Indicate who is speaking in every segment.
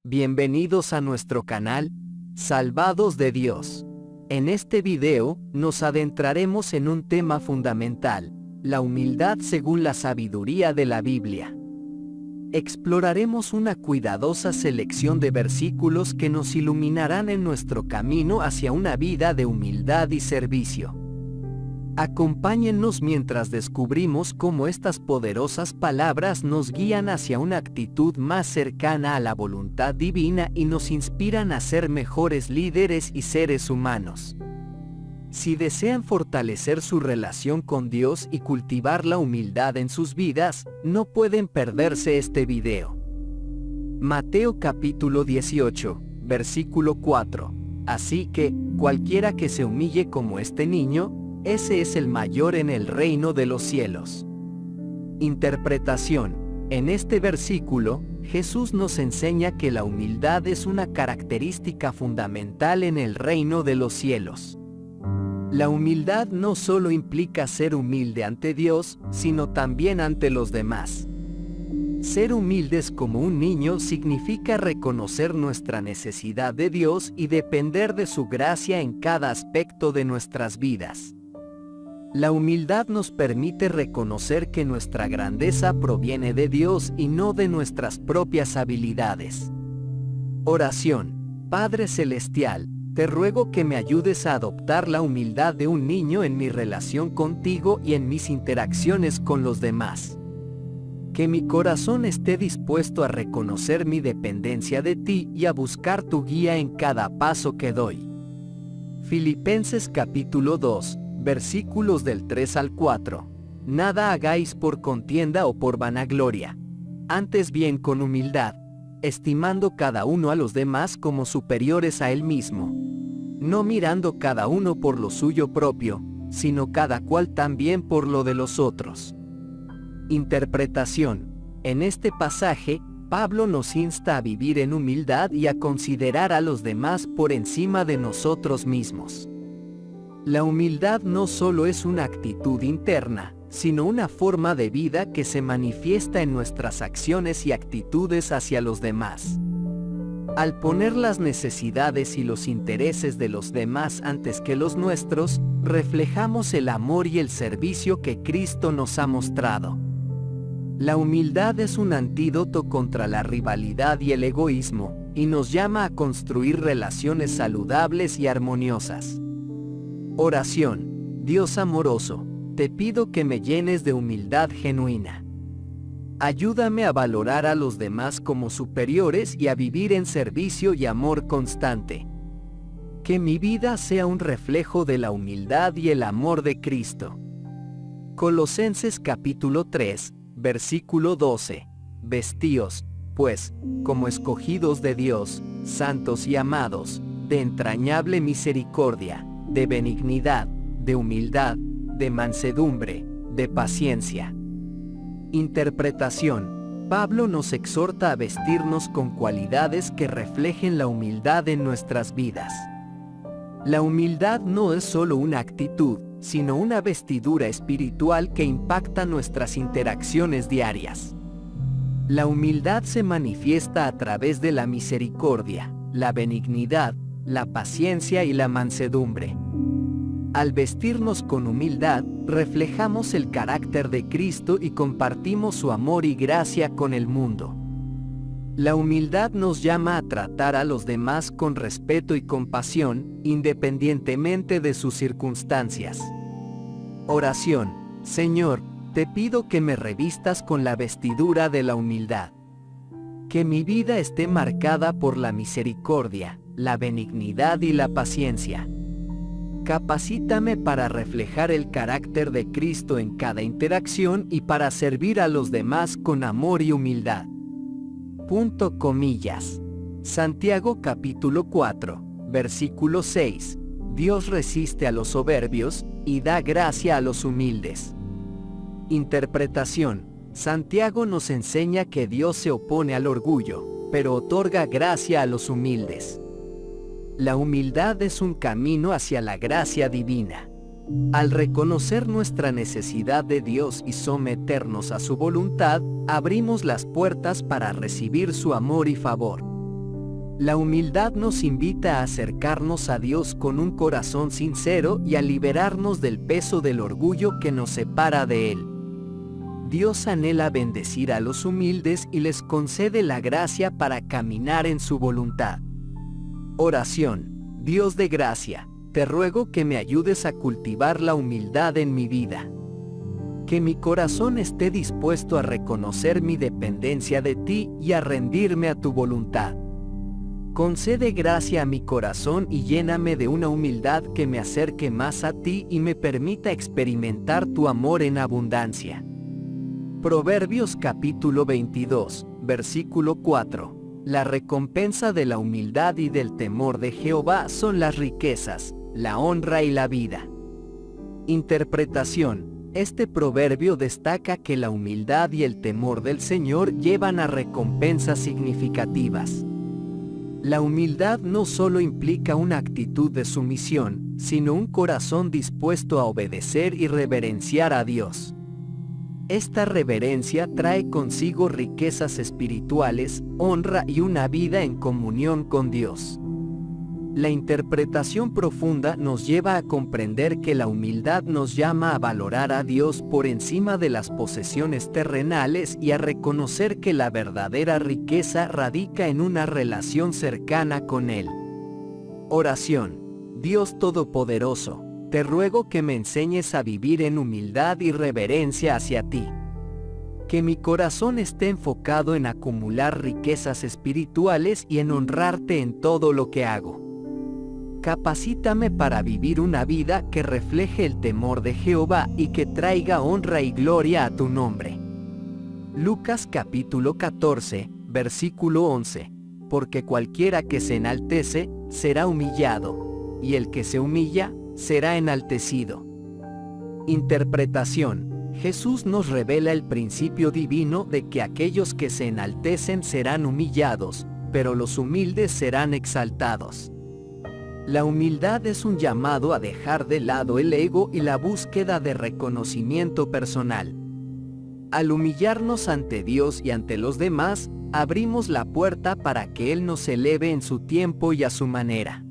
Speaker 1: Bienvenidos a nuestro canal, Salvados de Dios. En este video, nos adentraremos en un tema fundamental, la humildad según la sabiduría de la Biblia. Exploraremos una cuidadosa selección de versículos que nos iluminarán en nuestro camino hacia una vida de humildad y servicio. Acompáñennos mientras descubrimos cómo estas poderosas palabras nos guían hacia una actitud más cercana a la voluntad divina y nos inspiran a ser mejores líderes y seres humanos. Si desean fortalecer su relación con Dios y cultivar la humildad en sus vidas, no pueden perderse este video. Mateo capítulo 18, versículo 4. Así que, cualquiera que se humille como este niño, ese es el mayor en el reino de los cielos. Interpretación. En este versículo, Jesús nos enseña que la humildad es una característica fundamental en el reino de los cielos. La humildad no solo implica ser humilde ante Dios, sino también ante los demás. Ser humildes como un niño significa reconocer nuestra necesidad de Dios y depender de su gracia en cada aspecto de nuestras vidas. La humildad nos permite reconocer que nuestra grandeza proviene de Dios y no de nuestras propias habilidades. Oración. Padre Celestial, te ruego que me ayudes a adoptar la humildad de un niño en mi relación contigo y en mis interacciones con los demás. Que mi corazón esté dispuesto a reconocer mi dependencia de ti y a buscar tu guía en cada paso que doy. Filipenses capítulo 2. Versículos del 3 al 4. Nada hagáis por contienda o por vanagloria. Antes bien con humildad, estimando cada uno a los demás como superiores a él mismo. No mirando cada uno por lo suyo propio, sino cada cual también por lo de los otros. Interpretación. En este pasaje, Pablo nos insta a vivir en humildad y a considerar a los demás por encima de nosotros mismos. La humildad no solo es una actitud interna, sino una forma de vida que se manifiesta en nuestras acciones y actitudes hacia los demás. Al poner las necesidades y los intereses de los demás antes que los nuestros, reflejamos el amor y el servicio que Cristo nos ha mostrado. La humildad es un antídoto contra la rivalidad y el egoísmo, y nos llama a construir relaciones saludables y armoniosas. Oración. Dios amoroso, te pido que me llenes de humildad genuina. Ayúdame a valorar a los demás como superiores y a vivir en servicio y amor constante. Que mi vida sea un reflejo de la humildad y el amor de Cristo. Colosenses capítulo 3, versículo 12. Vestíos, pues, como escogidos de Dios, santos y amados, de entrañable misericordia, de benignidad, de humildad, de mansedumbre, de paciencia. Interpretación. Pablo nos exhorta a vestirnos con cualidades que reflejen la humildad en nuestras vidas. La humildad no es solo una actitud, sino una vestidura espiritual que impacta nuestras interacciones diarias. La humildad se manifiesta a través de la misericordia, la benignidad, la paciencia y la mansedumbre. Al vestirnos con humildad, reflejamos el carácter de Cristo y compartimos su amor y gracia con el mundo. La humildad nos llama a tratar a los demás con respeto y compasión, independientemente de sus circunstancias. Oración. Señor, te pido que me revistas con la vestidura de la humildad. Que mi vida esté marcada por la misericordia, la benignidad y la paciencia. Capacítame para reflejar el carácter de Cristo en cada interacción y para servir a los demás con amor y humildad. Santiago capítulo 4, versículo 6. Dios resiste a los soberbios y da gracia a los humildes. Interpretación. Santiago nos enseña que Dios se opone al orgullo, pero otorga gracia a los humildes. La humildad es un camino hacia la gracia divina. Al reconocer nuestra necesidad de Dios y someternos a su voluntad, abrimos las puertas para recibir su amor y favor. La humildad nos invita a acercarnos a Dios con un corazón sincero y a liberarnos del peso del orgullo que nos separa de Él. Dios anhela bendecir a los humildes y les concede la gracia para caminar en su voluntad. Oración. Dios de gracia, te ruego que me ayudes a cultivar la humildad en mi vida. Que mi corazón esté dispuesto a reconocer mi dependencia de ti y a rendirme a tu voluntad. Concede gracia a mi corazón y lléname de una humildad que me acerque más a ti y me permita experimentar tu amor en abundancia. Proverbios capítulo 22, versículo 4. La recompensa de la humildad y del temor de Jehová son las riquezas, la honra y la vida. Interpretación. Este proverbio destaca que la humildad y el temor del Señor llevan a recompensas significativas. La humildad no solo implica una actitud de sumisión, sino un corazón dispuesto a obedecer y reverenciar a Dios. Esta reverencia trae consigo riquezas espirituales, honra y una vida en comunión con Dios. La interpretación profunda nos lleva a comprender que la humildad nos llama a valorar a Dios por encima de las posesiones terrenales y a reconocer que la verdadera riqueza radica en una relación cercana con Él. Oración. Dios Todopoderoso, te ruego que me enseñes a vivir en humildad y reverencia hacia ti. Que mi corazón esté enfocado en acumular riquezas espirituales y en honrarte en todo lo que hago. Capacítame para vivir una vida que refleje el temor de Jehová y que traiga honra y gloria a tu nombre. Lucas capítulo 14, versículo 11. Porque cualquiera que se enaltece, será humillado, y el que se humilla, será enaltecido. Interpretación. Jesús nos revela el principio divino de que aquellos que se enaltecen serán humillados, pero los humildes serán exaltados. La humildad es un llamado a dejar de lado el ego y la búsqueda de reconocimiento personal. Al humillarnos ante Dios y ante los demás, abrimos la puerta para que Él nos eleve en su tiempo y a su manera.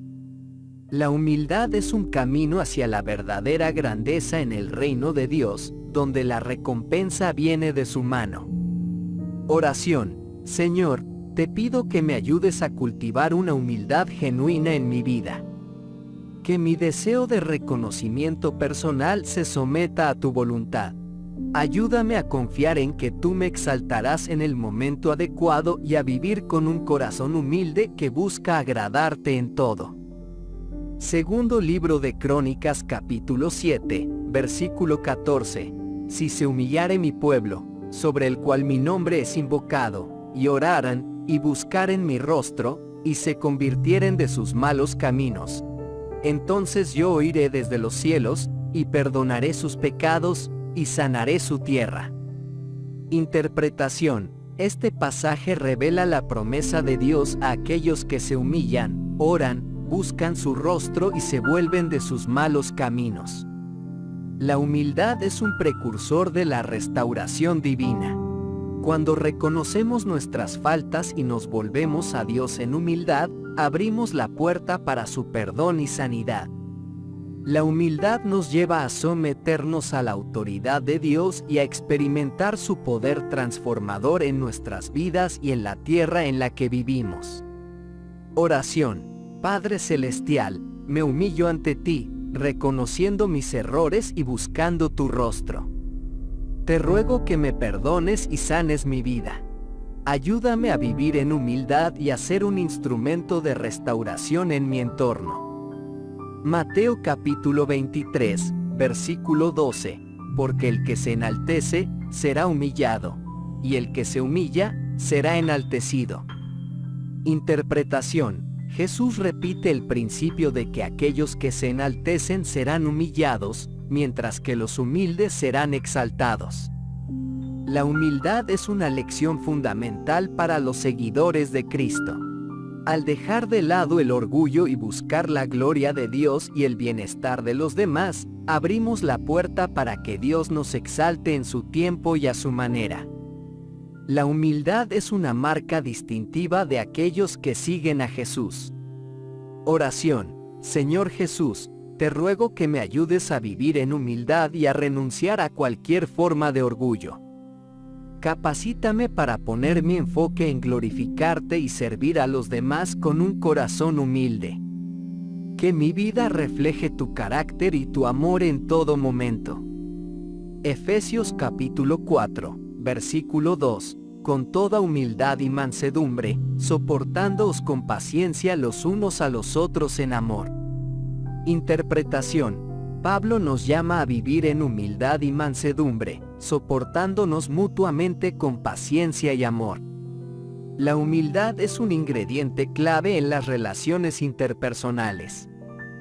Speaker 1: La humildad es un camino hacia la verdadera grandeza en el reino de Dios, donde la recompensa viene de su mano. Oración. Señor, te pido que me ayudes a cultivar una humildad genuina en mi vida. Que mi deseo de reconocimiento personal se someta a tu voluntad. Ayúdame a confiar en que tú me exaltarás en el momento adecuado y a vivir con un corazón humilde que busca agradarte en todo. Segundo libro de Crónicas capítulo 7, versículo 14. Si se humillare mi pueblo, sobre el cual mi nombre es invocado, y oraran, y buscaren mi rostro, y se convirtieren de sus malos caminos, entonces yo oiré desde los cielos, y perdonaré sus pecados, y sanaré su tierra. Interpretación. Este pasaje revela la promesa de Dios a aquellos que se humillan, oran, buscan su rostro y se vuelven de sus malos caminos. La humildad es un precursor de la restauración divina. Cuando reconocemos nuestras faltas y nos volvemos a Dios en humildad, abrimos la puerta para su perdón y sanidad. La humildad nos lleva a someternos a la autoridad de Dios y a experimentar su poder transformador en nuestras vidas y en la tierra en la que vivimos. Oración. Padre Celestial, me humillo ante ti, reconociendo mis errores y buscando tu rostro. Te ruego que me perdones y sanes mi vida. Ayúdame a vivir en humildad y a ser un instrumento de restauración en mi entorno. Mateo capítulo 23, versículo 12. Porque el que se enaltece, será humillado, y el que se humilla, será enaltecido. Interpretación. Jesús repite el principio de que aquellos que se enaltecen serán humillados, mientras que los humildes serán exaltados. La humildad es una lección fundamental para los seguidores de Cristo. Al dejar de lado el orgullo y buscar la gloria de Dios y el bienestar de los demás, abrimos la puerta para que Dios nos exalte en su tiempo y a su manera. La humildad es una marca distintiva de aquellos que siguen a Jesús. Oración. Señor Jesús, te ruego que me ayudes a vivir en humildad y a renunciar a cualquier forma de orgullo. Capacítame para poner mi enfoque en glorificarte y servir a los demás con un corazón humilde. Que mi vida refleje tu carácter y tu amor en todo momento. Efesios capítulo 4, versículo 2. Con toda humildad y mansedumbre, soportándoos con paciencia los unos a los otros en amor. Interpretación. Pablo nos llama a vivir en humildad y mansedumbre, soportándonos mutuamente con paciencia y amor. La humildad es un ingrediente clave en las relaciones interpersonales.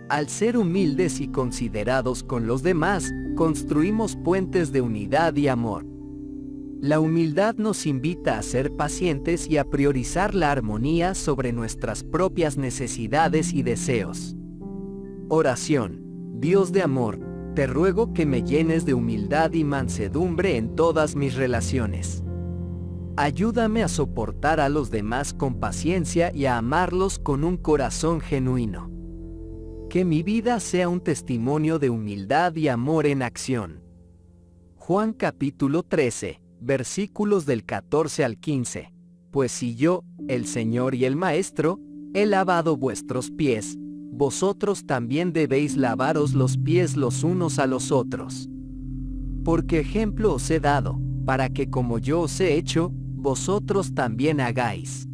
Speaker 1: Al ser humildes y considerados con los demás, construimos puentes de unidad y amor. La humildad nos invita a ser pacientes y a priorizar la armonía sobre nuestras propias necesidades y deseos. Oración. Dios de amor, te ruego que me llenes de humildad y mansedumbre en todas mis relaciones. Ayúdame a soportar a los demás con paciencia y a amarlos con un corazón genuino. Que mi vida sea un testimonio de humildad y amor en acción. Juan capítulo 13, versículos del 14 al 15. Pues si yo, el Señor y el Maestro, he lavado vuestros pies, vosotros también debéis lavaros los pies los unos a los otros. Porque ejemplo os he dado, para que como yo os he hecho, vosotros también hagáis.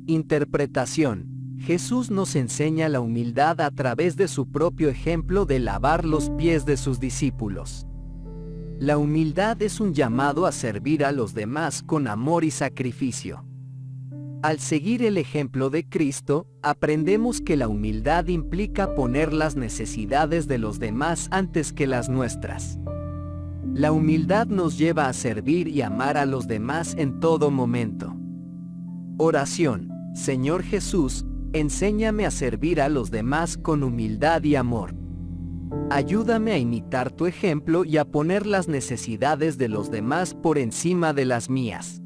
Speaker 1: Interpretación. Jesús nos enseña la humildad a través de su propio ejemplo de lavar los pies de sus discípulos. La humildad es un llamado a servir a los demás con amor y sacrificio. Al seguir el ejemplo de Cristo, aprendemos que la humildad implica poner las necesidades de los demás antes que las nuestras. La humildad nos lleva a servir y amar a los demás en todo momento. Oración. Señor Jesús, enséñame a servir a los demás con humildad y amor. Ayúdame a imitar tu ejemplo y a poner las necesidades de los demás por encima de las mías.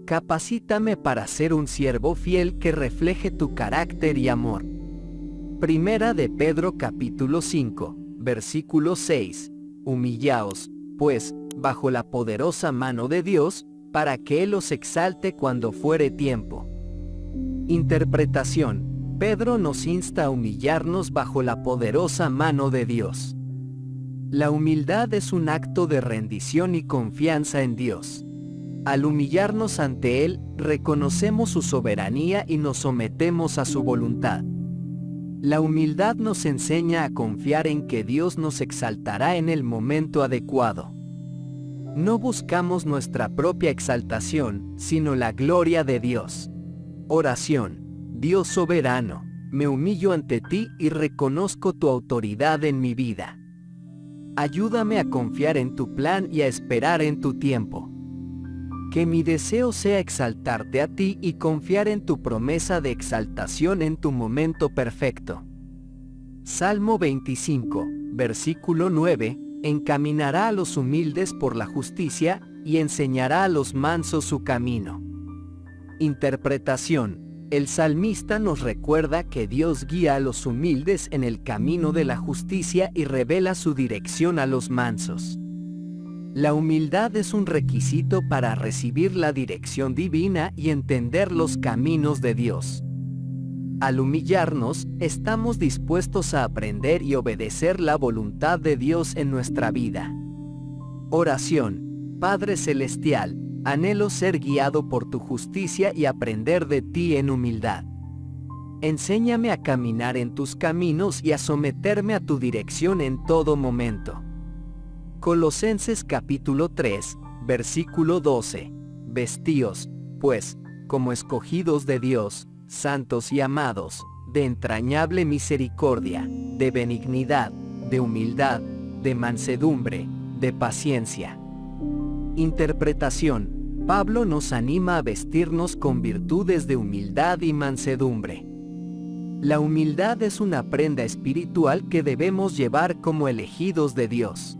Speaker 1: Capacítame para ser un siervo fiel que refleje tu carácter y amor. Primera de Pedro capítulo 5, versículo 6. Humillaos, pues, bajo la poderosa mano de Dios, para que Él os exalte cuando fuere tiempo. Interpretación. Pedro nos insta a humillarnos bajo la poderosa mano de Dios. La humildad es un acto de rendición y confianza en Dios. Al humillarnos ante Él, reconocemos su soberanía y nos sometemos a su voluntad. La humildad nos enseña a confiar en que Dios nos exaltará en el momento adecuado. No buscamos nuestra propia exaltación, sino la gloria de Dios. Oración. Dios soberano, me humillo ante ti y reconozco tu autoridad en mi vida. Ayúdame a confiar en tu plan y a esperar en tu tiempo. Que mi deseo sea exaltarte a ti y confiar en tu promesa de exaltación en tu momento perfecto. Salmo 25, versículo 9, encaminará a los humildes por la justicia y enseñará a los mansos su camino. Interpretación. El salmista nos recuerda que Dios guía a los humildes en el camino de la justicia y revela su dirección a los mansos. La humildad es un requisito para recibir la dirección divina y entender los caminos de Dios. Al humillarnos, estamos dispuestos a aprender y obedecer la voluntad de Dios en nuestra vida. Oración. Padre Celestial, anhelo ser guiado por tu justicia y aprender de ti en humildad. Enséñame a caminar en tus caminos y a someterme a tu dirección en todo momento. Colosenses capítulo 3, versículo 12. Vestíos, pues, como escogidos de Dios, santos y amados, de entrañable misericordia, de benignidad, de humildad, de mansedumbre, de paciencia. Interpretación. Pablo nos anima a vestirnos con virtudes de humildad y mansedumbre. La humildad es una prenda espiritual que debemos llevar como elegidos de Dios.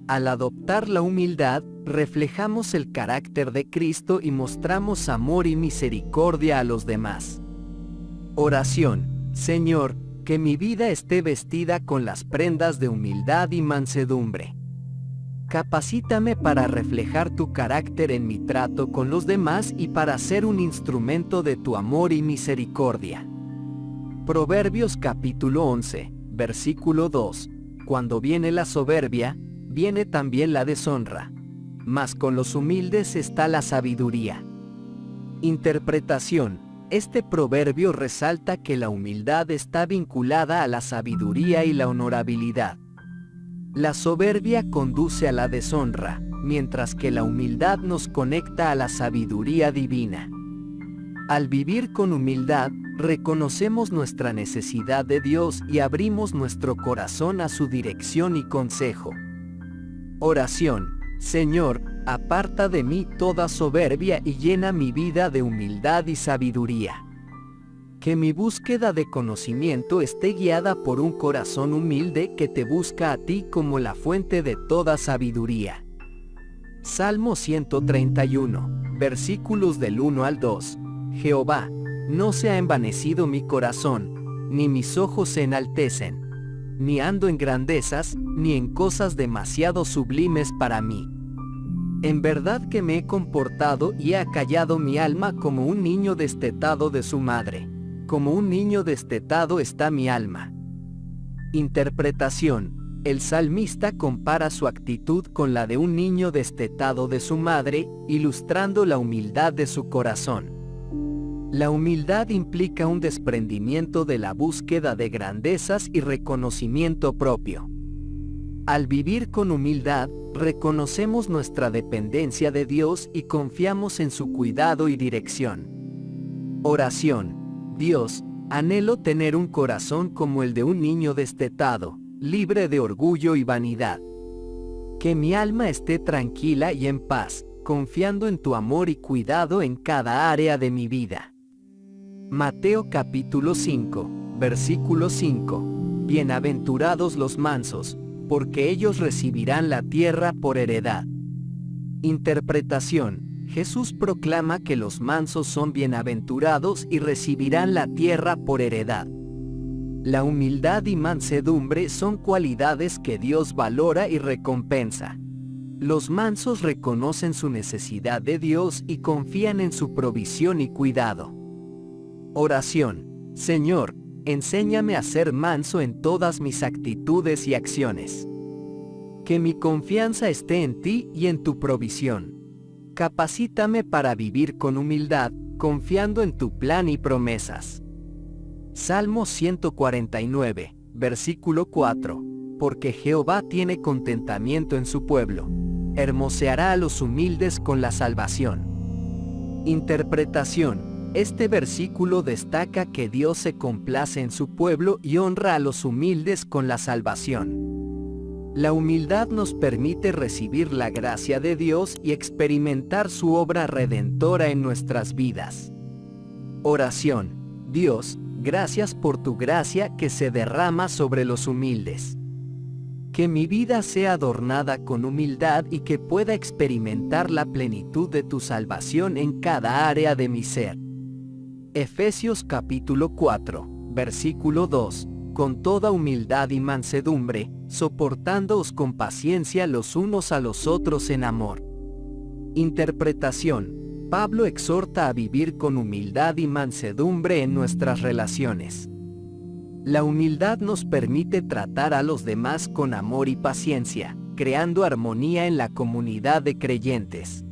Speaker 1: Al adoptar la humildad, reflejamos el carácter de Cristo y mostramos amor y misericordia a los demás. Oración. Señor, que mi vida esté vestida con las prendas de humildad y mansedumbre. Capacítame para reflejar tu carácter en mi trato con los demás y para ser un instrumento de tu amor y misericordia. Proverbios capítulo 11, versículo 2. Cuando viene la soberbia, viene también la deshonra, mas con los humildes está la sabiduría. Interpretación. Este proverbio resalta que la humildad está vinculada a la sabiduría y la honorabilidad. La soberbia conduce a la deshonra, mientras que la humildad nos conecta a la sabiduría divina. Al vivir con humildad, reconocemos nuestra necesidad de Dios y abrimos nuestro corazón a su dirección y consejo. Oración. Señor, aparta de mí toda soberbia y llena mi vida de humildad y sabiduría. Que mi búsqueda de conocimiento esté guiada por un corazón humilde que te busca a ti como la fuente de toda sabiduría. Salmo 131, versículos del 1 al 2. Jehová, no se ha envanecido mi corazón, ni mis ojos se enaltecen, ni ando en grandezas, ni en cosas demasiado sublimes para mí. En verdad que me he comportado y he acallado mi alma como un niño destetado de su madre. Como un niño destetado está mi alma. Interpretación. El salmista compara su actitud con la de un niño destetado de su madre, ilustrando la humildad de su corazón. La humildad implica un desprendimiento de la búsqueda de grandezas y reconocimiento propio. Al vivir con humildad, reconocemos nuestra dependencia de Dios y confiamos en su cuidado y dirección. Oración. Dios, anhelo tener un corazón como el de un niño destetado, libre de orgullo y vanidad. Que mi alma esté tranquila y en paz, confiando en tu amor y cuidado en cada área de mi vida. Mateo capítulo 5, versículo 5. Bienaventurados los mansos, porque ellos recibirán la tierra por heredad. Interpretación. Jesús proclama que los mansos son bienaventurados y recibirán la tierra por heredad. La humildad y mansedumbre son cualidades que Dios valora y recompensa. Los mansos reconocen su necesidad de Dios y confían en su provisión y cuidado. Oración. Señor, enséñame a ser manso en todas mis actitudes y acciones. Que mi confianza esté en ti y en tu provisión. Capacítame para vivir con humildad, confiando en tu plan y promesas. Salmo 149, versículo 4. Porque Jehová tiene contentamiento en su pueblo. Hermoseará a los humildes con la salvación. Interpretación. Este versículo destaca que Dios se complace en su pueblo y honra a los humildes con la salvación. La humildad nos permite recibir la gracia de Dios y experimentar su obra redentora en nuestras vidas. Oración. Dios, gracias por tu gracia que se derrama sobre los humildes. Que mi vida sea adornada con humildad y que pueda experimentar la plenitud de tu salvación en cada área de mi ser. Efesios capítulo 4, versículo 2. Con toda humildad y mansedumbre, soportándoos con paciencia los unos a los otros en amor. Interpretación. Pablo exhorta a vivir con humildad y mansedumbre en nuestras relaciones. La humildad nos permite tratar a los demás con amor y paciencia, creando armonía en la comunidad de creyentes.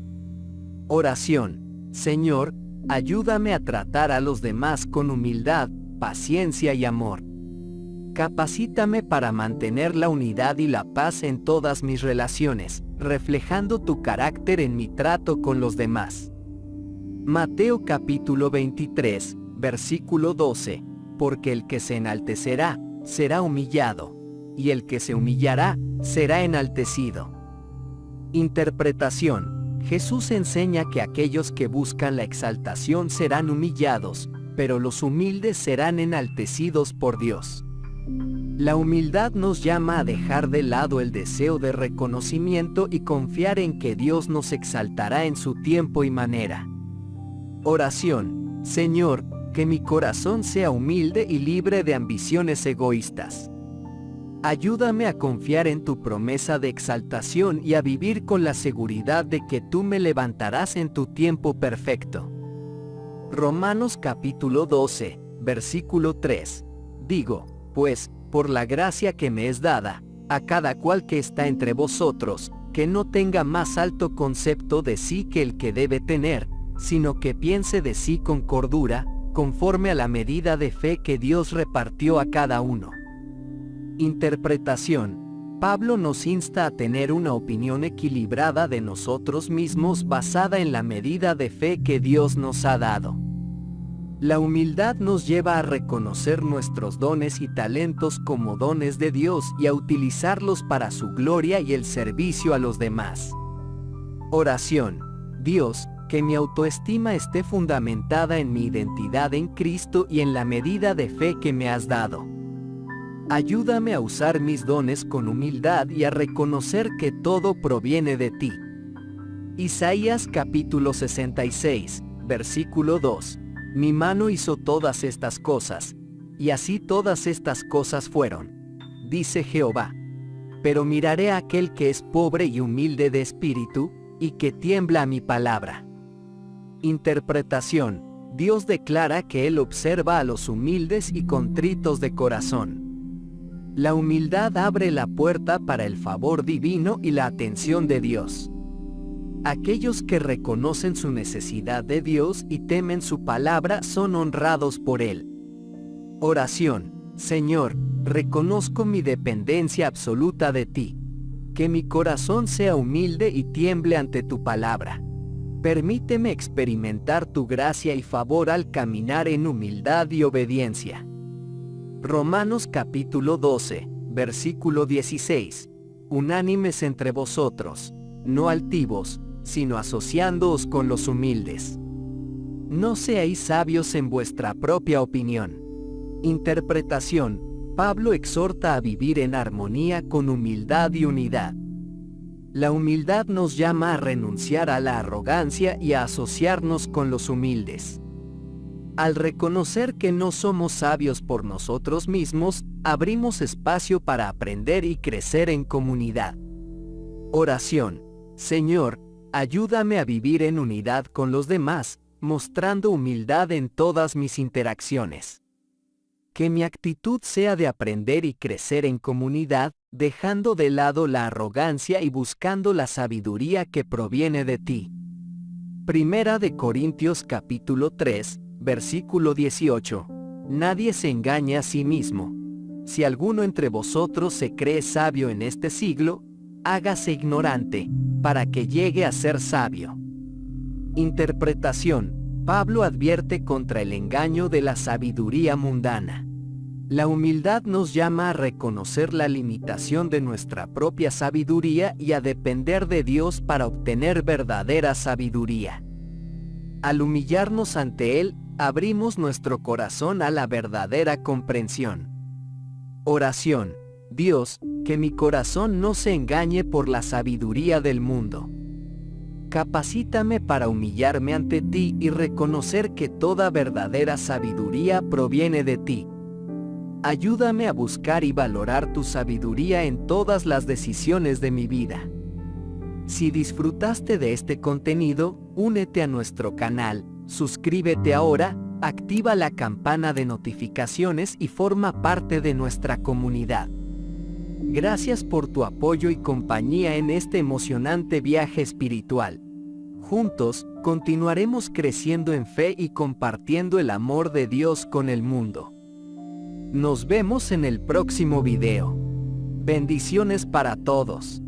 Speaker 1: Oración. Señor, ayúdame a tratar a los demás con humildad, paciencia y amor. Capacítame para mantener la unidad y la paz en todas mis relaciones, reflejando tu carácter en mi trato con los demás. Mateo capítulo 23, versículo 12. Porque el que se enaltecerá, será humillado, y el que se humillará, será enaltecido. Interpretación. Jesús enseña que aquellos que buscan la exaltación serán humillados, pero los humildes serán enaltecidos por Dios. La humildad nos llama a dejar de lado el deseo de reconocimiento y confiar en que Dios nos exaltará en su tiempo y manera. Oración. Señor, que mi corazón sea humilde y libre de ambiciones egoístas. Ayúdame a confiar en tu promesa de exaltación y a vivir con la seguridad de que tú me levantarás en tu tiempo perfecto. Romanos capítulo 12, versículo 3. Digo, pues, por la gracia que me es dada, a cada cual que está entre vosotros, que no tenga más alto concepto de sí que el que debe tener, sino que piense de sí con cordura, conforme a la medida de fe que Dios repartió a cada uno. Interpretación. Pablo nos insta a tener una opinión equilibrada de nosotros mismos basada en la medida de fe que Dios nos ha dado. La humildad nos lleva a reconocer nuestros dones y talentos como dones de Dios y a utilizarlos para su gloria y el servicio a los demás. Oración. Dios, que mi autoestima esté fundamentada en mi identidad en Cristo y en la medida de fe que me has dado. Ayúdame a usar mis dones con humildad y a reconocer que todo proviene de ti. Isaías capítulo 66, versículo 2. Mi mano hizo todas estas cosas, y así todas estas cosas fueron, dice Jehová. Pero miraré a aquel que es pobre y humilde de espíritu, y que tiembla a mi palabra. Interpretación. Dios declara que Él observa a los humildes y contritos de corazón. La humildad abre la puerta para el favor divino y la atención de Dios. Aquellos que reconocen su necesidad de Dios y temen su palabra son honrados por Él. Oración. Señor, reconozco mi dependencia absoluta de ti. Que mi corazón sea humilde y tiemble ante tu palabra. Permíteme experimentar tu gracia y favor al caminar en humildad y obediencia. Romanos capítulo 12, versículo 16. Unánimes entre vosotros, no altivos, sino asociándoos con los humildes. No seáis sabios en vuestra propia opinión. Interpretación. Pablo exhorta a vivir en armonía con humildad y unidad. La humildad nos llama a renunciar a la arrogancia y a asociarnos con los humildes. Al reconocer que no somos sabios por nosotros mismos, abrimos espacio para aprender y crecer en comunidad. Oración. Señor, ayúdame a vivir en unidad con los demás, mostrando humildad en todas mis interacciones. Que mi actitud sea de aprender y crecer en comunidad, dejando de lado la arrogancia y buscando la sabiduría que proviene de ti. Primera de Corintios capítulo 3, versículo 18. Nadie se engaña a sí mismo. Si alguno entre vosotros se cree sabio en este siglo, hágase ignorante, para que llegue a ser sabio. Interpretación. Pablo advierte contra el engaño de la sabiduría mundana. La humildad nos llama a reconocer la limitación de nuestra propia sabiduría y a depender de Dios para obtener verdadera sabiduría. Al humillarnos ante Él, abrimos nuestro corazón a la verdadera comprensión. Oración. Dios, que mi corazón no se engañe por la sabiduría del mundo. Capacítame para humillarme ante ti y reconocer que toda verdadera sabiduría proviene de ti. Ayúdame a buscar y valorar tu sabiduría en todas las decisiones de mi vida. Si disfrutaste de este contenido, únete a nuestro canal, suscríbete ahora, activa la campana de notificaciones y forma parte de nuestra comunidad. Gracias por tu apoyo y compañía en este emocionante viaje espiritual. Juntos, continuaremos creciendo en fe y compartiendo el amor de Dios con el mundo. Nos vemos en el próximo video. Bendiciones para todos.